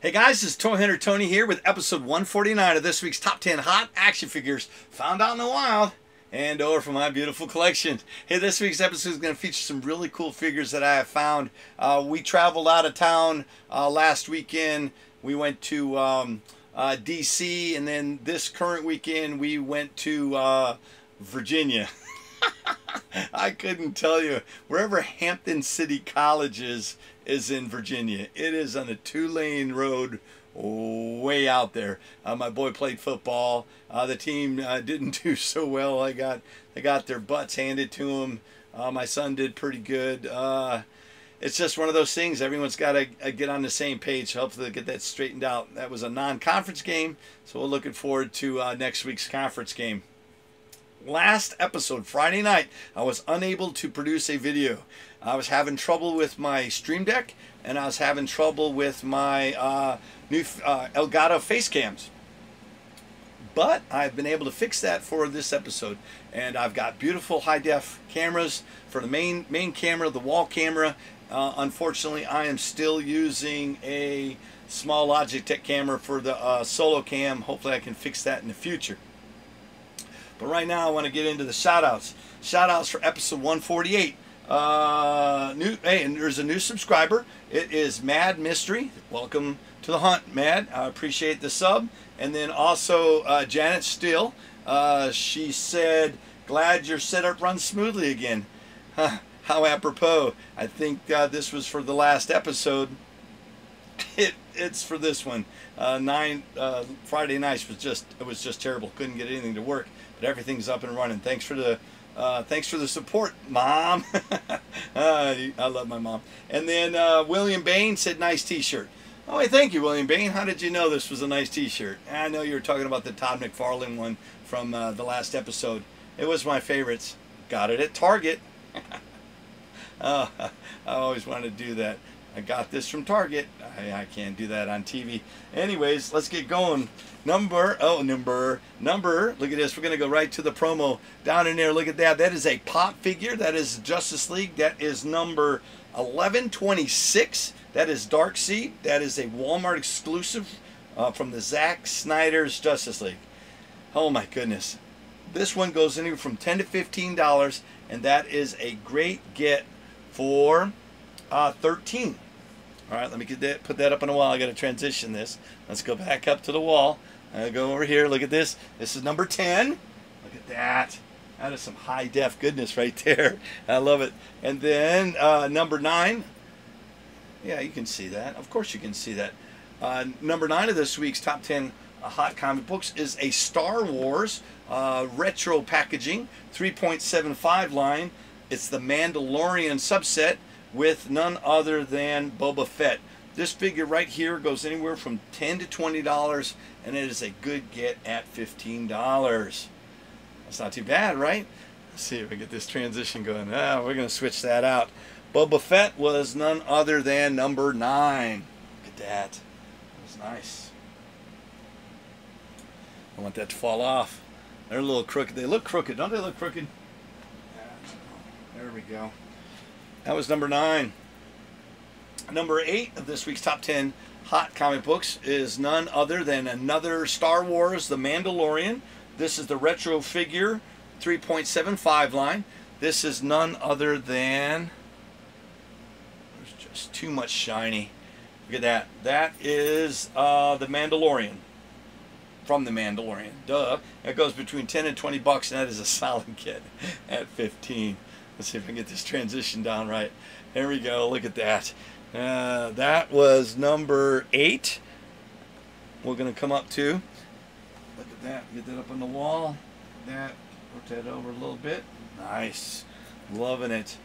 Hey guys, this is Toy Hunter Tony here with episode 149 of this week's Top 10 Hot Action Figures Found Out in the Wild and or from my beautiful collection. Hey, this week's episode is going to feature some really cool figures that I have found. We traveled out of town last weekend. We went to DC, and then this current weekend we went to Virginia. I couldn't tell you. Wherever Hampton City College is in Virginia. It is on a 2-lane road way out there. My boy played football. The team didn't do so well. They got their butts handed to them. My son did pretty good. It's just one of those things. Everyone's got to get on the same page. Hopefully get that straightened out. That was a non-conference game, so we're looking forward to next week's conference game. Last episode, Friday night, I was unable to produce a video. I was having trouble with my Stream Deck, and I was having trouble with my new Elgato face cams. But I've been able to fix that for this episode, and I've got beautiful high-def cameras for the main camera, the wall camera. Unfortunately, I am still using a small Logitech camera for the solo cam. Hopefully I can fix that in the future. But right now I want to get into the shout-outs. Shout-outs for episode 148. Hey, and there's a new subscriber. It is Mad Mystery. Welcome to the hunt, Mad. I appreciate the sub. And then also Janet Steele. She said, glad your setup runs smoothly again. How apropos. I think this was for the last episode. It's for this one. Friday nights was just terrible. Couldn't get anything to work, but everything's up and running. Thanks for the support, Mom. I love my mom. And then William Bain said, nice t-shirt. Oh, hey, thank you, William Bain. How did you know this was a nice t-shirt? I know you were talking about the Todd McFarlane one from the last episode. It was my favorites. Got it at Target. I always wanted to do that. I got this from Target. I can't do that on TV. Anyways, let's get going. Number. Look at this. We're going to go right to the promo. Down in there, look at that. That is a pop figure. That is Justice League. That is number 1126. That is Darkseid. That is a Walmart exclusive from the Zack Snyder's Justice League. Oh my goodness. This one goes anywhere from $10 to $15, and that is a great get for 13. All right, let me put that up on the wall. I got to transition this. Let's go back up to the wall. I'll go over here. Look at this. This is number 10. Look at that. That is some high def goodness right there. I love it. And then number 9. Yeah, you can see that. Of course you can see that. Number 9 of this week's top 10 hot comic books is a Star Wars retro packaging 3.75 line. It's the Mandalorian subset with none other than Boba Fett. This figure right here goes anywhere from $10 to $20, and it is a good get at $15. That's not too bad, right? Let's see if we get this transition going. We're going to switch that out. Boba Fett was none other than number 9. Look at that. That was nice. I want that to fall off. They're a little crooked. They look crooked. Don't they look crooked? There we go. That was number 9. Number 8 of this week's top 10 hot comic books is none other than another Star Wars, The Mandalorian. This is the retro figure 3.75 line. This is none other than, there's just too much shiny. Look at that. That is The Mandalorian. From The Mandalorian. Duh. That goes between 10 and 20 bucks, and that is a solid get at 15. Let's see if I can get this transition down right. There we go. Look at that. That was number 8. We're going to come up to. Look at that. Get that up on the wall. That. Rotate that over a little bit. Nice. Loving it.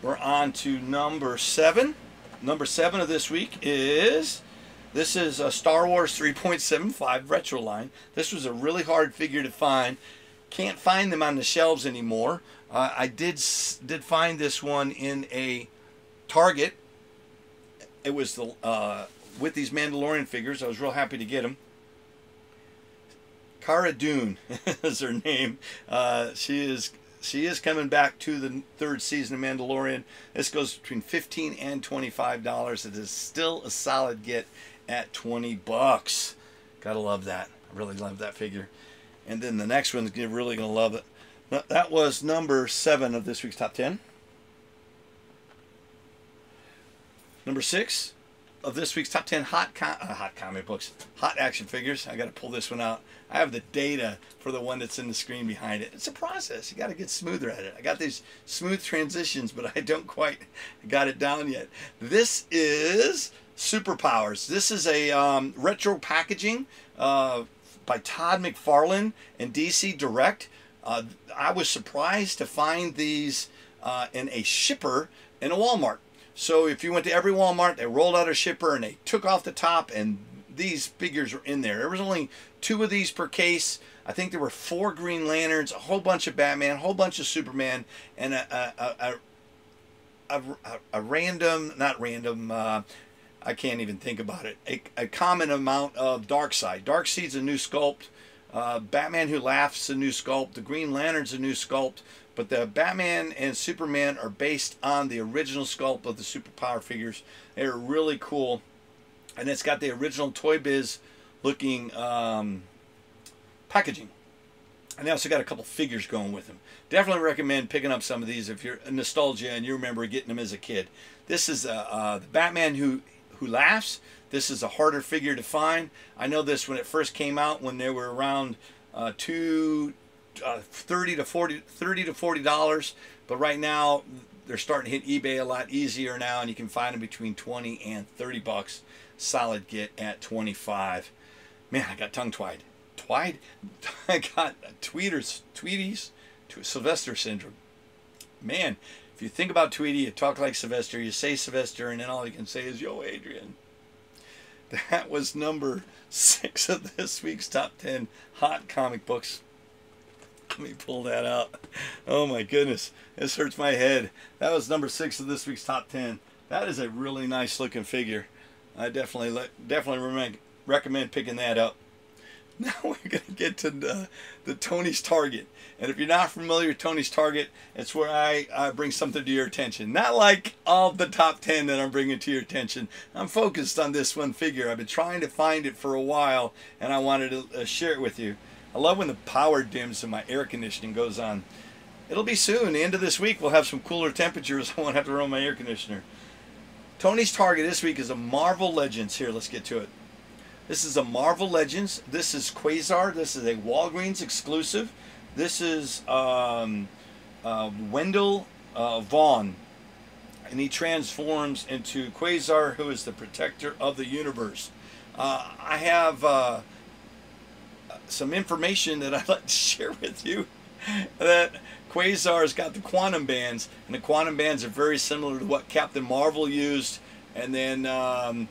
We're on to number 7. Number 7 of this week is... This is a Star Wars 3.75 retro line. This was a really hard figure to find. Can't find them on the shelves anymore. I did find this one in a Target. It was the with these Mandalorian figures. I was real happy to get them. Cara Dune is her name. She is she is coming back to the third season of Mandalorian. This goes between $15 and $25. It is still a solid get at $20. Gotta love that. I really love that figure. And then the next one's really gonna love it. That was number 7 of this week's top 10. Number 6 of this week's top 10 hot comic books, hot action figures. I got to pull this one out. I have the data for the one that's in the screen behind it. It's a process. You got to get smoother at it. I got these smooth transitions, but I don't quite got it down yet. This is Superpowers. This is a retro packaging by Todd McFarlane and DC Direct. I was surprised to find these in a shipper in a Walmart. So if you went to every Walmart, they rolled out a shipper and they took off the top, and these figures were in there. There was only 2 of these per case. I think there were 4 Green Lanterns, a whole bunch of Batman, a whole bunch of Superman, and a random, not random, I can't even think about it, a common amount of Darkseid. Darkseid's a new sculpt. Batman Who Laughs a new sculpt. The Green Lantern's a new sculpt. But the Batman and Superman are based on the original sculpt of the Superpower figures. They're really cool. And it's got the original Toy Biz looking packaging. And they also got a couple figures going with them. Definitely recommend picking up some of these if you're nostalgia and you remember getting them as a kid. This is the Batman Who Laughs. This is a harder figure to find. I know this when it first came out, when they were around $30 to $40, but right now they're starting to hit eBay a lot easier now, and you can find them between $20 and $30. Solid get at $25. Man, I got tongue-tied. I got Tweeties, Sylvester syndrome. Man, if you think about Tweety, you talk like Sylvester, you say Sylvester, and then all you can say is, yo, Adrian. That was number 6 of this week's top 10 hot comic books. Let me pull that out. Oh my goodness, this hurts my head. That was number 6 of this week's top 10. That is a really nice looking figure. I definitely recommend picking that up. Now we're going to get to the Tony's Target. And if you're not familiar with Tony's Target, it's where I bring something to your attention. Not like all the top 10 that I'm bringing to your attention. I'm focused on this one figure. I've been trying to find it for a while, and I wanted to share it with you. I love when the power dims and my air conditioning goes on. It'll be soon. The end of this week, we'll have some cooler temperatures. I won't have to run my air conditioner. Tony's Target this week is a Marvel Legends. Here, let's get to it. This is a Marvel Legends. This is Quasar. This is a Walgreens exclusive. This is Wendell Vaughn. And he transforms into Quasar, who is the protector of the universe. I have some information that I'd like to share with you. That Quasar's got the quantum bands, and the quantum bands are very similar to what Captain Marvel used, and then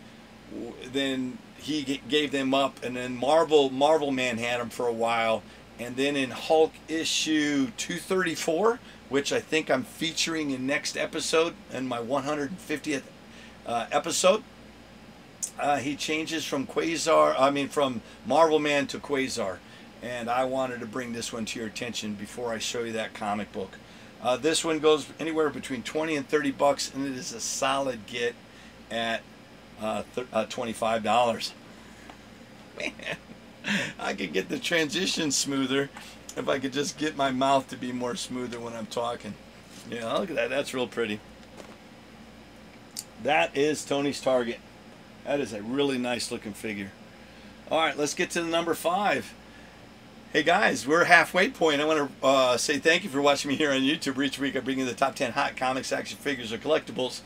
he gave them up, and then Marvel Man had them for a while, and then in Hulk issue 234, which I think I'm featuring in next episode, in my 150th episode, he changes from from Marvel Man to Quasar. And I wanted to bring this one to your attention before I show you that comic book. This one goes anywhere between $20 and $30, and it is a solid get at $25. Man, I could get the transition smoother if I could just get my mouth to be more smoother when I'm talking. Yeah, look at that. That's real pretty. That is Tony's Target. That is a really nice looking figure. All right, let's get to the number 5. Hey guys, we're halfway point. I want to say thank you for watching me here on YouTube. Each week I bring you the top 10 hot comics, action figures, or collectibles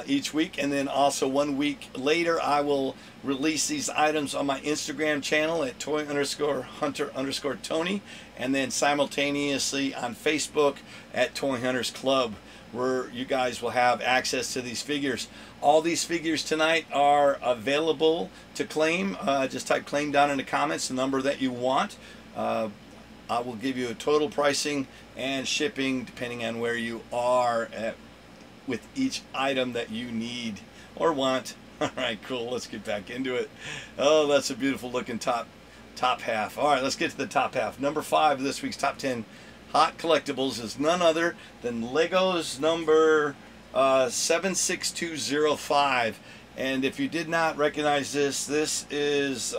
each week. And then also 1 week later, I will release these items on my Instagram channel at toy_hunter_Tony. And then simultaneously on Facebook at Toy Hunters Club, where you guys will have access to these figures. All these figures tonight are available to claim. Just type claim down in the comments the number that you want. I will give you a total pricing and shipping depending on where you are with each item that you need or want. All right, cool. Let's get back into it. Oh, that's a beautiful looking top half. All right, let's get to the top half. Number 5 of this week's top 10 Hot Collectibles is none other than Lego's number 76205. And if you did not recognize this, this is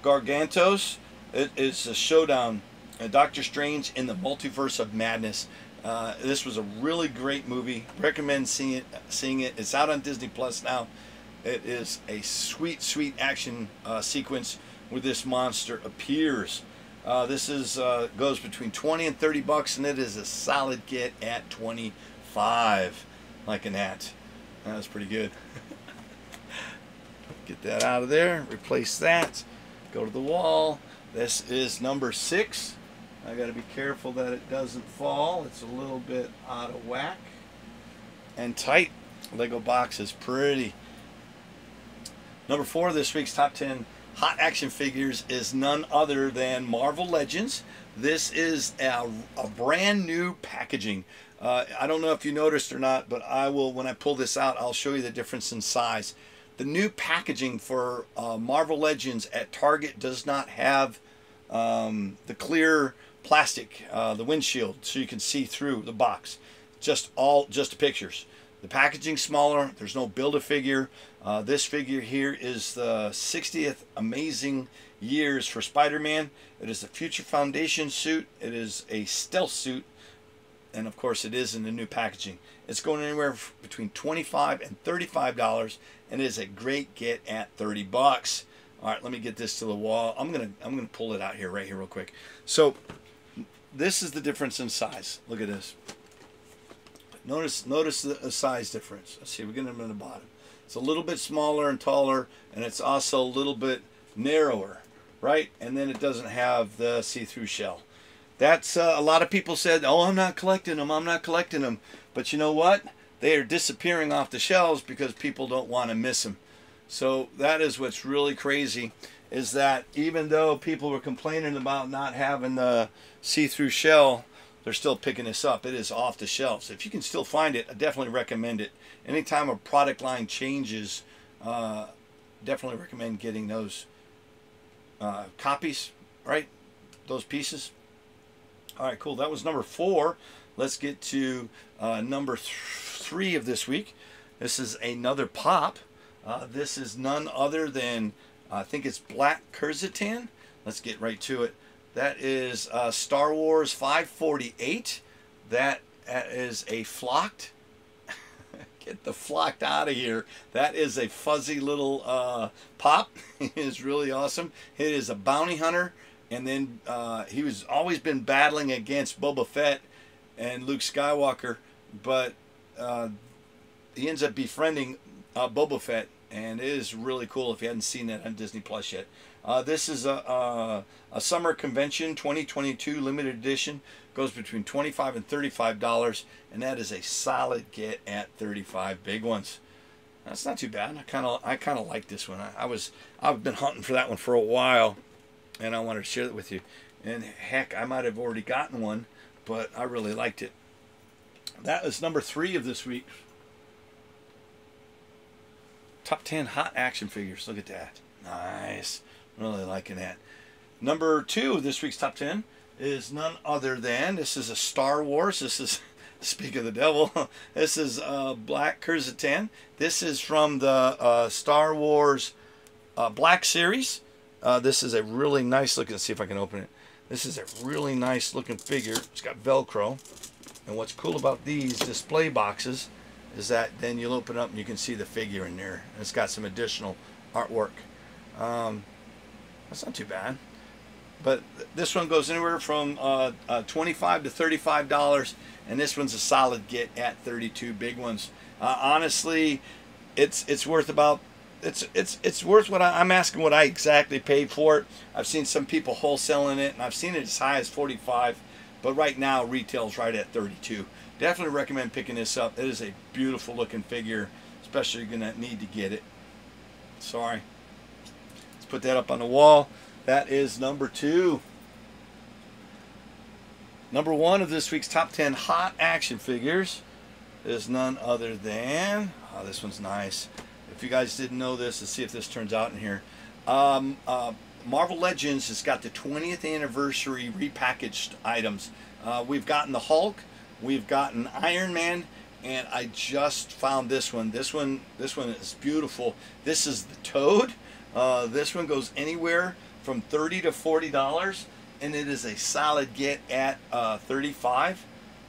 Gargantos. It is a Showdown, Doctor Strange in the Multiverse of Madness. This was a really great movie. Recommend seeing it. It's out on Disney Plus now. It is a sweet, sweet action sequence where this monster appears. This is goes between 20 and 30 bucks, and it is a solid get at 25. Liking that. That was pretty good. Get that out of there. Replace that. Go to the wall. This is number 6. I got to be careful that it doesn't fall. It's a little bit out of whack and tight. Lego box is pretty. Number 4 of this week's top 10 hot action figures is none other than Marvel Legends. This is a brand new packaging. I don't know if you noticed or not, but I will, when I pull this out, I'll show you the difference in size. The new packaging for Marvel Legends at Target does not have the clear plastic, the windshield, so you can see through the box. Just pictures. The packaging's smaller. There's no Build-A-Figure. This figure here is the 60th Amazing Years for Spider-Man. It is a Future Foundation suit. It is a stealth suit. And of course it is in the new packaging. It's going anywhere between $25 and $35, and it is a great get at 30 bucks. All right, let me get this to the wall. I'm gonna pull it out here, right here, real quick. So this is the difference in size. Look at this. Notice the size difference. Let's see, we're getting them in the bottom. It's a little bit smaller and taller, and it's also a little bit narrower, right? And then it doesn't have the see-through shell. That's a lot of people said, oh, I'm not collecting them, I'm not collecting them. But you know what? They are disappearing off the shelves because people don't want to miss them. So that is what's really crazy, is that even though people were complaining about not having the see-through shell, they're still picking this up. It is off the shelves. If you can still find it, I definitely recommend it. Anytime a product line changes, definitely recommend getting those copies, right? Those pieces. All right, cool. That was number 4. Let's get to number 3 of this week. This is another pop. This is none other than, I think it's Black Krrsantan. Let's get right to it. That is Star Wars 548. That is a flocked. Get the flocked out of here. That is a fuzzy little pop. It is really awesome. It is a bounty hunter. And then he was always been battling against Boba Fett and Luke Skywalker. But he ends up befriending Boba Fett. And it is really cool if you hadn't seen that on Disney Plus yet. This is a summer convention 2022 limited edition. Goes between $25 and $35, and that is a solid get at 35 big ones. That's not too bad. I kind of like this one. I've been hunting for that one for a while, and I wanted to share it with you. And heck, I might have already gotten one, but I really liked it. That is number 3 of this week. Top 10 hot action figures. Look at that. Nice. Really liking that. Number 2 of this week's top 10 is none other than, this is a Star Wars. This is, speak of the devil, this is Black Krrsantan. This is from the Star Wars Black series. This is a really nice looking, let's see if I can open it. This is a really nice looking figure. It's got Velcro. And what's cool about these display boxes is that then you'll open it up and you can see the figure in there. And it's got some additional artwork. That's not too bad. But this one goes anywhere from $25 to $35, and this one's a solid get at 32 big ones. Honestly, it's worth about it's worth what I'm asking what I exactly paid for it. I've seen some people wholesaling it, and I've seen it as high as 45, but right now retail's right at 32. Definitely recommend picking this up. It is a beautiful looking figure, especially you're gonna need to get it. Sorry. Let's put that up on the wall. That is number 2. Number 1 of this week's top 10 hot action figures is none other than, oh, this one's nice. If you guys didn't know this, let's see if this turns out in here. Marvel Legends has got the 20th anniversary repackaged items. We've gotten the Hulk, we've gotten Iron Man, and I just found this one. This one is beautiful. This is the Toad. This one goes anywhere from $30 to $40, and it is a solid get at $35.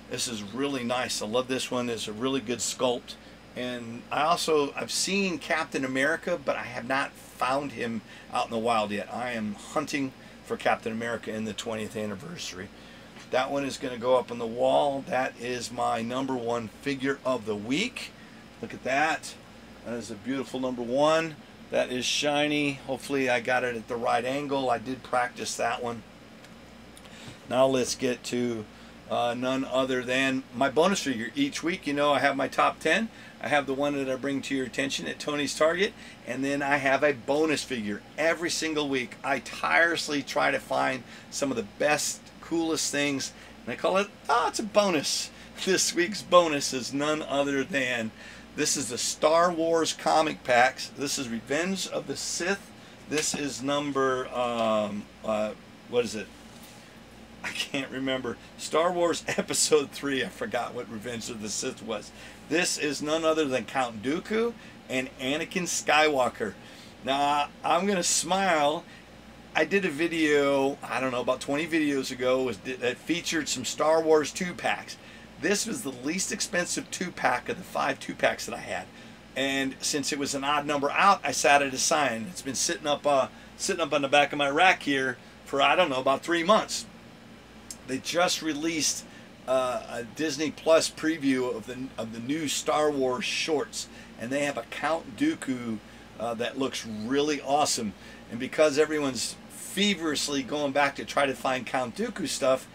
This is really nice. I love this one. It's a really good sculpt. And I've seen Captain America, but I have not found him out in the wild yet. I am hunting for Captain America in the 20th anniversary. That one is going to go up on the wall. That is my #1 figure of the week. Look at that. That is a beautiful #1. That is shiny. Hopefully I got it at the right angle. I did practice that one. Now let's get to none other than my bonus figure. Each week, you know, I have my top 10. I have the one that I bring to your attention at Tony's Target, and then I have a bonus figure every single week. I tirelessly try to find some of the best, coolest things, and I call it, it's a bonus. This week's bonus is none other than, this is the Star Wars comic packs. This is Revenge of the Sith. This is number, what is it? I can't remember. Star Wars Episode 3. I forgot what Revenge of the Sith was. This is none other than Count Dooku and Anakin Skywalker. Now, I'm going to smile. I did a video, I don't know, about 20 videos ago that featured some Star Wars 2-packs. This was the least expensive 2-pack of the 5 2-packs that I had. And since it was an odd number out, I sat it aside. It's been sitting up on the back of my rack here for, I don't know, about 3 months. They just released a Disney Plus preview of the new Star Wars shorts, and they have a Count Dooku that looks really awesome. And because everyone's feverishly going back to try to find Count Dooku stuff,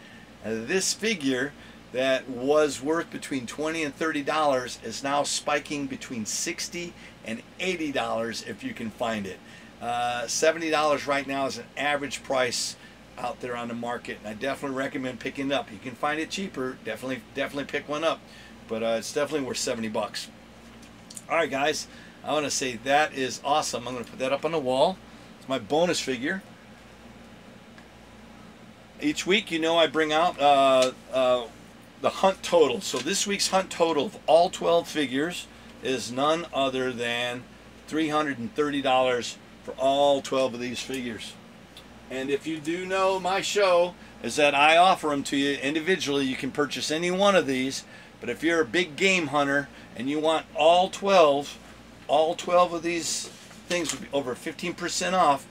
this figure that was worth between $20 and $30 is now spiking between $60 and $80 if you can find it. $70 right now is an average price out there on the market, and I definitely recommend picking it up. You can find it cheaper. Definitely pick one up, but it's definitely worth 70 bucks. All right, guys, I want to say that is awesome. I'm going to put that up on the wall. It's my bonus figure. Each week, you know, I bring out the hunt total. So this week's hunt total of all 12 figures is none other than $330 for all 12 of these figures. And if you do know my show, is that I offer them to you individually. You can purchase any one of these, but if you're a big game hunter and you want all 12 of these things with over 15% off,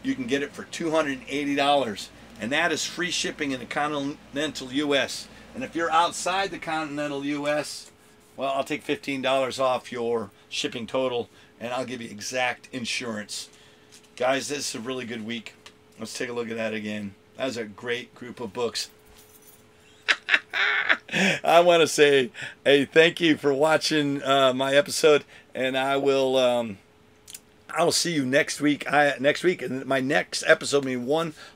you can get it for $280. And that is free shipping in the continental U.S. And if you're outside the continental U.S., well, I'll take $15 off your shipping total, and I'll give you exact insurance. Guys, this is a really good week. Let's take a look at that again. That was a great group of books. I want to say, hey, thank you for watching my episode, and I will see you next week. And my next episode will be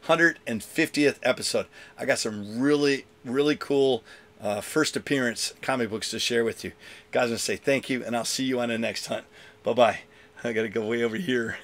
150th episode. I got some really, really cool first appearance comic books to share with you. Guys, I'm going to say thank you, and I'll see you on the next hunt. Bye-bye. I got to go way over here.